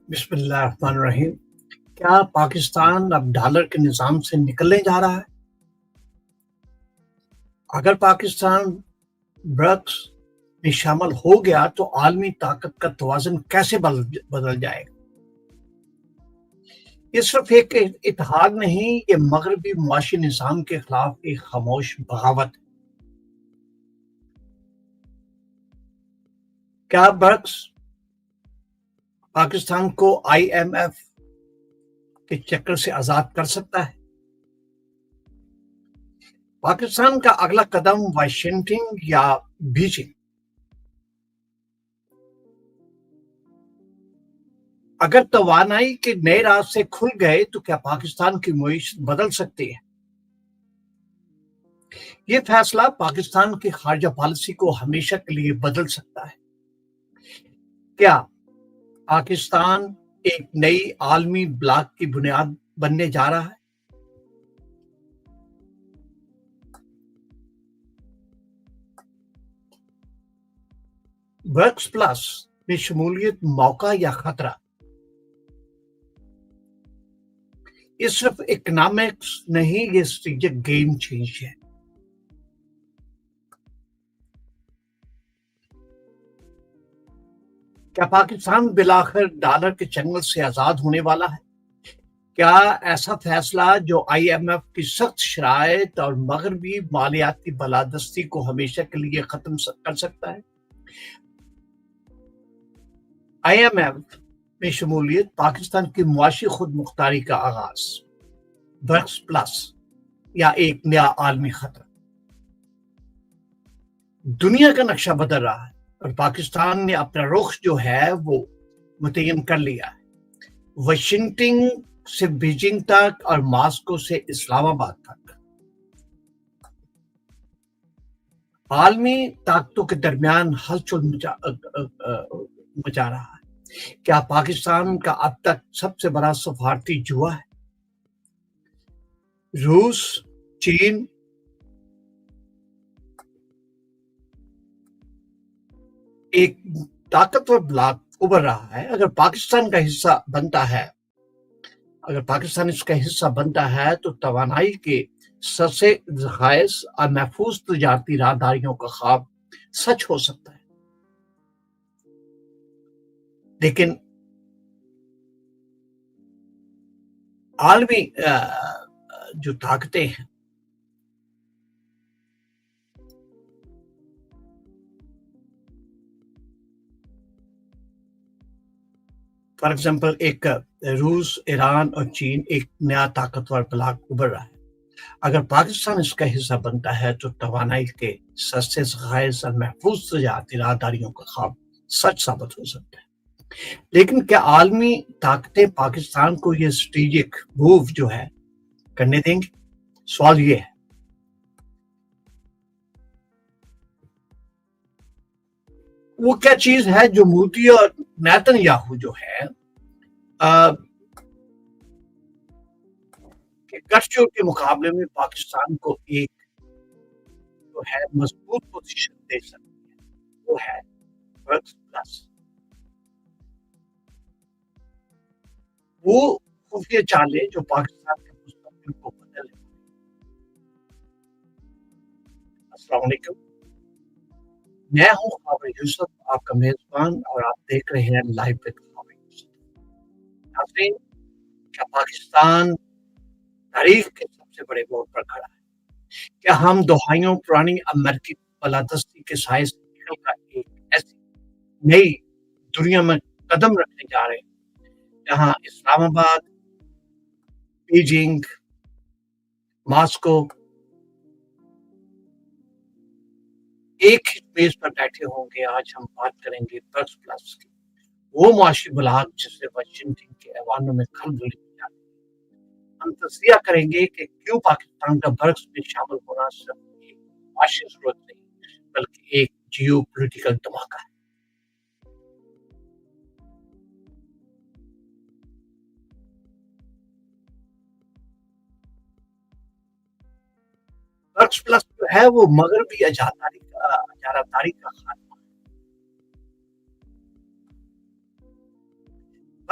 بسم اللہ الرحمن الرحیم۔ کیا پاکستان اب ڈالر کے نظام سے نکلنے جا رہا ہے؟ اگر پاکستان برکس میں شامل ہو گیا تو عالمی طاقت کا توازن کیسے بدل جائے گا؟ یہ صرف ایک اتحاد نہیں، یہ مغربی معاشی نظام کے خلاف ایک خاموش بغاوت ہے۔ کیا برکس پاکستان کو آئی ایم ایف کے چکر سے آزاد کر سکتا ہے؟ پاکستان کا اگلا قدم واشنگٹن یا بیجنگ؟ اگر توانائی کے نئے راستے کھل گئے تو کیا پاکستان کی معیشت بدل سکتی ہے؟ یہ فیصلہ پاکستان کی خارجہ پالیسی کو ہمیشہ کے لیے بدل سکتا ہے۔ کیا پاکستان ایک نئی عالمی بلاک کی بنیاد بننے جا رہا ہے؟ برکس پلس میں شمولیت موقع یا خطرہ؟ یہ صرف اکنامکس نہیں، یہ اسٹریٹجک گیم چینج ہے۔ کیا پاکستان بالآخر ڈالر کے چنگل سے آزاد ہونے والا ہے؟ کیا ایسا فیصلہ جو آئی ایم ایف کی سخت شرائط اور مغربی مالیاتی بالادستی کو ہمیشہ کے لیے ختم کر سکتا ہے؟ آئی ایم ایف میں شمولیت پاکستان کی معاشی خود مختاری کا آغاز، برکس پلس یا ایک نیا عالمی خطرہ؟ دنیا کا نقشہ بدل رہا ہے اور پاکستان نے اپنا رخ جو ہے وہ متعین کر لیا ہے، واشنگٹن سے بیجنگ تک اور ماسکو سے اسلام آباد تک۔ عالمی طاقتوں کے درمیان ہلچل مچا رہا ہے۔ کیا پاکستان کا اب تک سب سے بڑا سفارتی جوا ہے؟ روس، چین، ایک طاقتور بلاک ابھر رہا ہے۔ اگر پاکستان اس کا حصہ بنتا ہے تو توانائی کے سسے ذخائر اور محفوظ تجارتی راہداریوں کا خواب سچ ہو سکتا ہے۔ لیکن عالمی جو طاقتیں ہیں، فار ایگزامپل ایک روس، ایران اور چین، ایک نیا طاقتور بلاک ابھر رہا ہے۔ اگر پاکستان اس کا حصہ بنتا ہے تو توانائی کے سستے ذخائر اور محفوظ تجارتی راہداریوں کا خواب سچ ثابت ہو سکتا ہے۔ لیکن کیا عالمی طاقتیں پاکستان کو یہ اسٹریٹجک موو جو ہے کرنے دیں گے؟ سوال یہ ہے۔ وہ کیا چیز ہے جو مودی اور نیتن یاہو جو ہے گٹھ جوڑ کے مقابلے میں پاکستان کو ایک جو ہے مضبوط پوزیشن دے سکتی ہے، وہ ہے برکس پلس۔ وہ خفیہ چالیں جو پاکستان کے مستقبل کو بدلے۔ السلام علیکم، میں ہوں خاور یوسف، آپ کا میزبان، اور آپ دیکھ رہے ہیں لائیو وتھ خاور یوسف۔ ناظرین، کیا پاکستان تاریخ کے سب سے بڑے موڑ پر کھڑا ہے؟ کیا ہم دہائیوں پرانی امریکی بالادستی کے سائے سے نکل کر ایک ایسی نئی دنیا میں قدم رکھنے جا رہے ہیں جہاں اسلام آباد، بیجنگ، ماسکو ایک ہی میز پر بیٹھے ہوں گے؟ آج ہم بات کریں گے برکس پلس کی، وہ معاشی بلاک جسے واشنگٹن کے ایوانوں میں کھلبلی کی جاتی ہے۔ ہم تجزیہ کریں گے کہ کیوں پاکستان کا برکس میں شامل ہونا صرف ایک معاشی ضرورت نہیں بلکہ ایک جیو پولیٹیکل دھماکہ ہے۔ برکس پلس جو ہے وہ مغربی اجارہ داری کا خاتمہ۔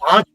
5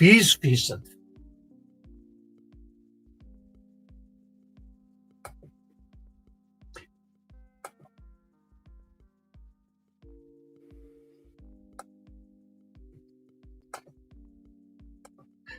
20%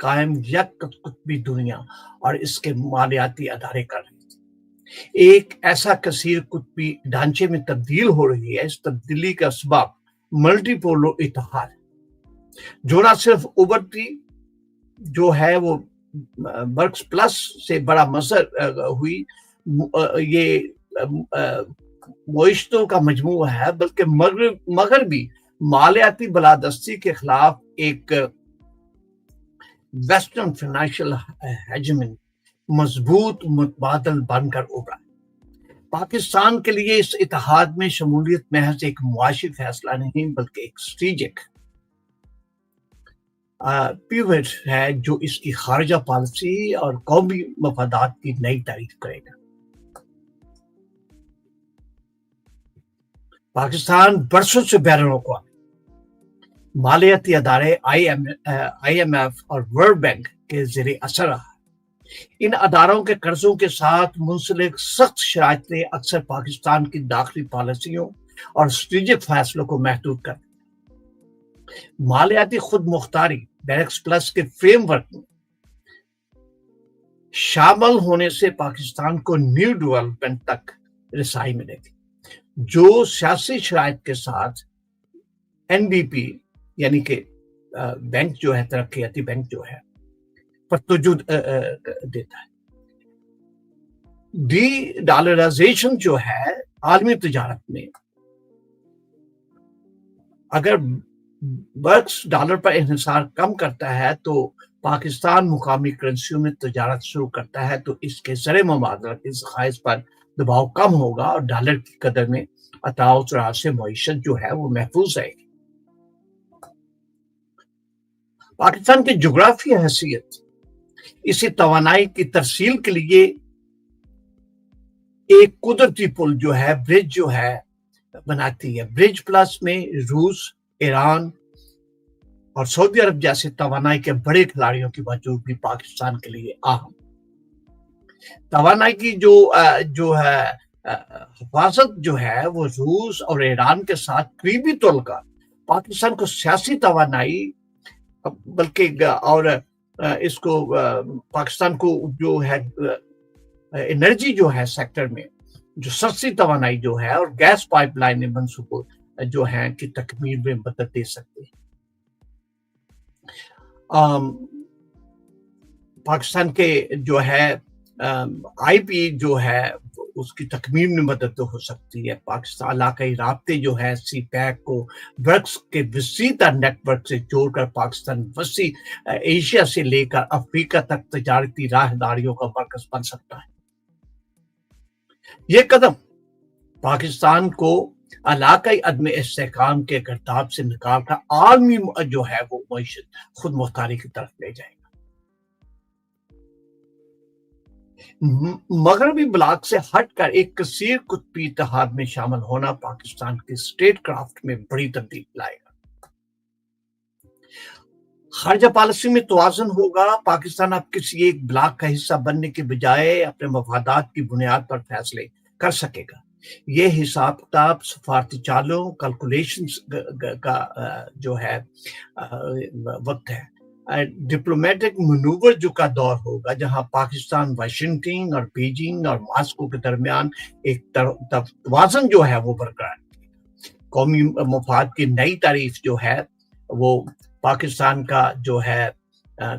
قائم یک قطبی دنیا اور اس کے مالیاتی ادارے کر رہے تھے، ایک ایسا کثیر قطبی ڈھانچے میں تبدیل ہو رہی ہے۔ اس تبدیلی کا اسباب ملٹی پولو اتحاد جو نہ صرف ابھرتی جو ہے وہ برکس پلس سے بڑا مظہر ہوئی، یہ معیشتوں کا مجموعہ ہے، بلکہ مغربی مالیاتی بالادستی کے خلاف ایک ویسٹرن فائنینشیل ہیجمن مضبوط متبادل بن کر ابھرا۔ پاکستان کے لیے اس اتحاد میں شمولیت محض ایک معاشی فیصلہ نہیں بلکہ ایک اسٹریٹجک پیوٹ ہے جو اس کی خارجہ پالیسی اور قومی مفادات کی نئی تعریف کرے گا۔ پاکستان برسوں سے بین الاقوامی مالیاتی ادارے آئی ایم ایف اور ورلڈ بینک کے زیر اثر رہا۔ ان اداروں کے قرضوں کے ساتھ منسلک سخت شرائط نے اکثر پاکستان کی داخلی پالیسیوں اور اسٹریٹجک فیصلوں کو محدود کر دیا۔ مالیاتی خود مختاری بیرکس پلس کے فریم ورک میں شامل ہونے سے پاکستان کو نیو ڈیولپمنٹ تک رسائی ملے گی، جو سیاسی شرائط کے ساتھ این ڈی پی یعنی کہ بینک جو ہے، ترقیاتی بینک جو ہے، پر توجہ دیتا ہے۔ ڈی ڈالرائزیشن جو ہے عالمی تجارت میں اگر برکس ڈالر پر انحصار کم کرتا ہے تو پاکستان مقامی کرنسیوں میں تجارت شروع کرتا ہے تو اس کے زر مبادلہ کے ذخائر پر دباؤ کم ہوگا اور ڈالر کی قدر میں اتاؤ چڑھاؤ سے معیشت جو ہے وہ محفوظ رہے گی۔ پاکستان کی جغرافیائی حیثیت اسی توانائی کی ترسیل کے لیے ایک قدرتی پل جو ہے، برج جو ہے بناتی ہے۔ برج پلس میں روس، ایران اور سعودی عرب جیسے توانائی کے بڑے کھلاڑیوں کی موجودگی پاکستان کے لیے اہم۔ توانائی کی جو ہے حفاظت جو ہے وہ روس اور ایران کے ساتھ قریبی تعلقات پاکستان کو سیاسی توانائی بلکہ اور اس کو پاکستان کو جو ہے انرجی جو ہے سیکٹر میں جو سستی توانائی جو ہے اور گیس پائپ لائن منصوبوں جو ہیں کی تکمیل میں مدد دے سکتے ہیں۔ پاکستان کے جو ہے آئی پی جو ہے اس کی تکمیل میں مدد ہو سکتی ہے۔ پاکستان علاقائی رابطے جو ہے سی پیک کو برکس کے وسیع تر نیٹ ورک سے جوڑ کر پاکستان وسیع ایشیا سے لے کر افریقہ تک تجارتی راہداریوں کا مرکز بن سکتا ہے۔ یہ قدم پاکستان کو علاقائی عدم استحکام کے گرداب سے نکال کر عالمی جو ہے وہ معیشت خود مختاری کی طرف لے جائے گا۔ مغربی بلاک سے ہٹ کر ایک کثیر قطبی اتحاد میں شامل ہونا پاکستان کے اسٹیٹ کرافٹ میں بڑی تبدیلی لائے گا۔ خارجہ پالیسی میں توازن ہوگا۔ پاکستان اب کسی ایک بلاک کا حصہ بننے کے بجائے اپنے مفادات کی بنیاد پر فیصلے کر سکے گا۔ یہ حساب کتاب سفارتی چالوں کیلکولیشنز کا جو ہے وقت ہے۔ ڈپلومیٹک منور جو کا دور ہوگا جہاں پاکستان واشنگٹن اور بیجنگ اور ماسکو کے درمیان ایک توازن جو ہے وہ برقرار ہے۔ قومی مفاد کی نئی تعریف جو ہے وہ پاکستان کا جو ہے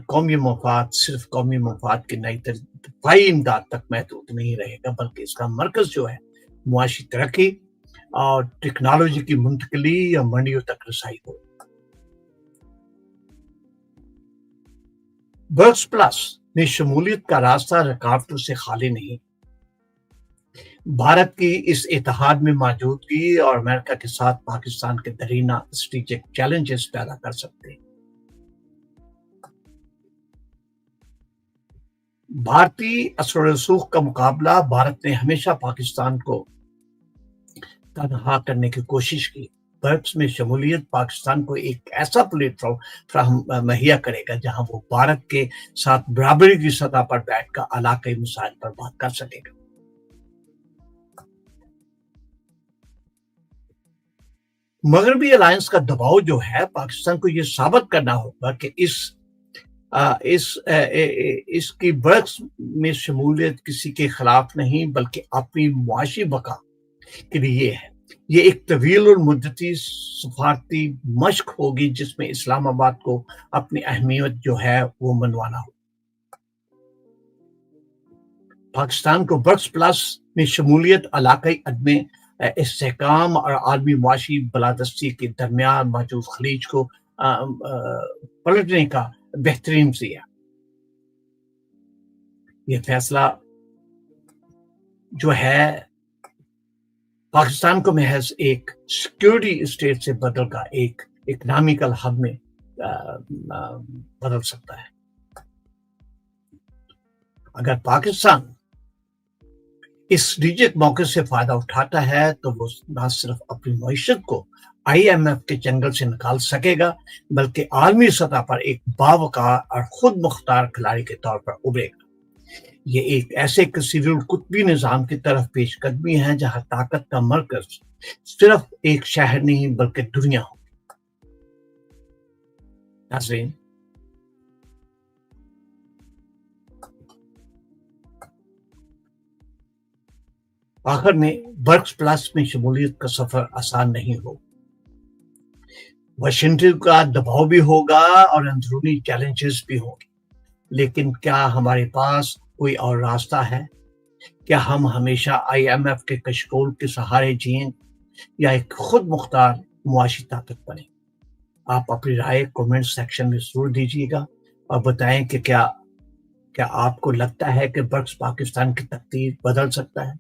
قومی مفاد صرف قومی مفاد کی نئی دفاعی امداد تک محدود نہیں رہے گا بلکہ اس کا مرکز جو ہے معاشی ترقی اور ٹیکنالوجی کی منتقلی یا منڈیوں تک رسائی ہوگی۔ برکس پلس میں شمولیت کا راستہ رکاوٹوں سے خالی نہیں۔ بھارت کی اس اتحاد میں موجودگی اور امریکہ کے ساتھ پاکستان کے درینہ اسٹریٹجک چیلنجز پیدا کر سکتے ہیں۔ بھارتی اثر و رسوخ کا مقابلہ بھارت نے ہمیشہ پاکستان کو تنہا کرنے کی کوشش کی۔ برکس میں شمولیت پاکستان کو ایک ایسا پلیٹ فارم مہیا کرے گا جہاں وہ بھارت کے ساتھ برابری کی سطح پر بیٹھ کر علاقائی مسائل پر بات کر سکے گا۔ مغربی الائنس کا دباؤ جو ہے پاکستان کو یہ ثابت کرنا ہوگا کہ اس اس کی برعکس میں شمولیت کسی کے خلاف نہیں بلکہ اپنی معاشی بقا کے لیے ہے۔ یہ ایک طویل اور مدتی سفارتی مشق ہوگی جس میں اسلام آباد کو اپنی اہمیت جو ہے وہ منوانا ہو۔ پاکستان کو برکس پلس میں شمولیت علاقائی عدم استحکام اور عالمی معاشی بالادستی کے درمیان موجود خلیج کو پلٹنے کا بہترین ذریعہ۔ یہ فیصلہ جو ہے پاکستان کو محض ایک سیکورٹی اسٹیٹ سے بدل کر ایک اکنامیکل ہب میں بدل سکتا ہے۔ اگر پاکستان اس اسٹریٹجک موقع سے فائدہ اٹھاتا ہے تو وہ نہ صرف اپنی معیشت کو آئی ایم ایف کے چنگل سے نکال سکے گا بلکہ عالمی سطح پر ایک باوقار اور خود مختار کھلاڑی کے طور پر ابھرے گا۔ یہ ایک ایسے کثیر القطبی نظام کی طرف پیش قدمی ہے جہاں طاقت کا مرکز صرف ایک شہر نہیں بلکہ دنیا ہو۔ ناظرین، آخر میں برکس پلس میں شمولیت کا سفر آسان نہیں ہو۔ واشنگٹن کا دباؤ بھی ہوگا اور اندرونی چیلنجز بھی ہوں گے، لیکن کیا ہمارے پاس کوئی اور راستہ ہے؟ کیا ہم ہمیشہ آئی ایم ایف کے کشکول کے سہارے جئیں یا ایک خود مختار معاشی طاقت بنیں؟ آپ اپنی رائے کومنٹ سیکشن میں ضرور دیجیے گا اور بتائیں کہ کیا آپ کو لگتا ہے کہ برکس پاکستان کی تقدیر بدل سکتا ہے؟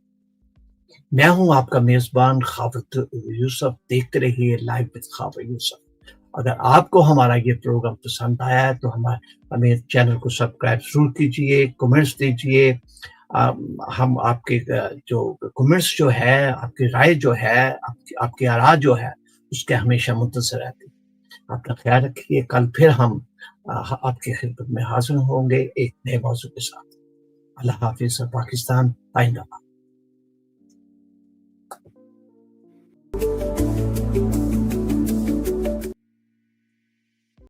میں ہوں آپ کا میزبان خاور یوسف۔ دیکھتے رہیے لائیو وتھ خاور یوسف۔ اگر آپ کو ہمارا یہ پروگرام پسند آیا ہے تو ہمیں چینل کو سبسکرائب ضرور کیجیے، کومنٹس دیجیے۔ ہم آپ کے جو کومنٹس جو ہے، آپ کی رائے جو ہے، آپ کی آراء جو ہے اس کے ہمیشہ منتظر رہتے ہیں۔ اپنا خیال رکھیے، کل پھر ہم آپ کی خدمت میں حاضر ہوں گے ایک نئے موضوع کے ساتھ۔ اللہ حافظ، پاکستان آئندہ۔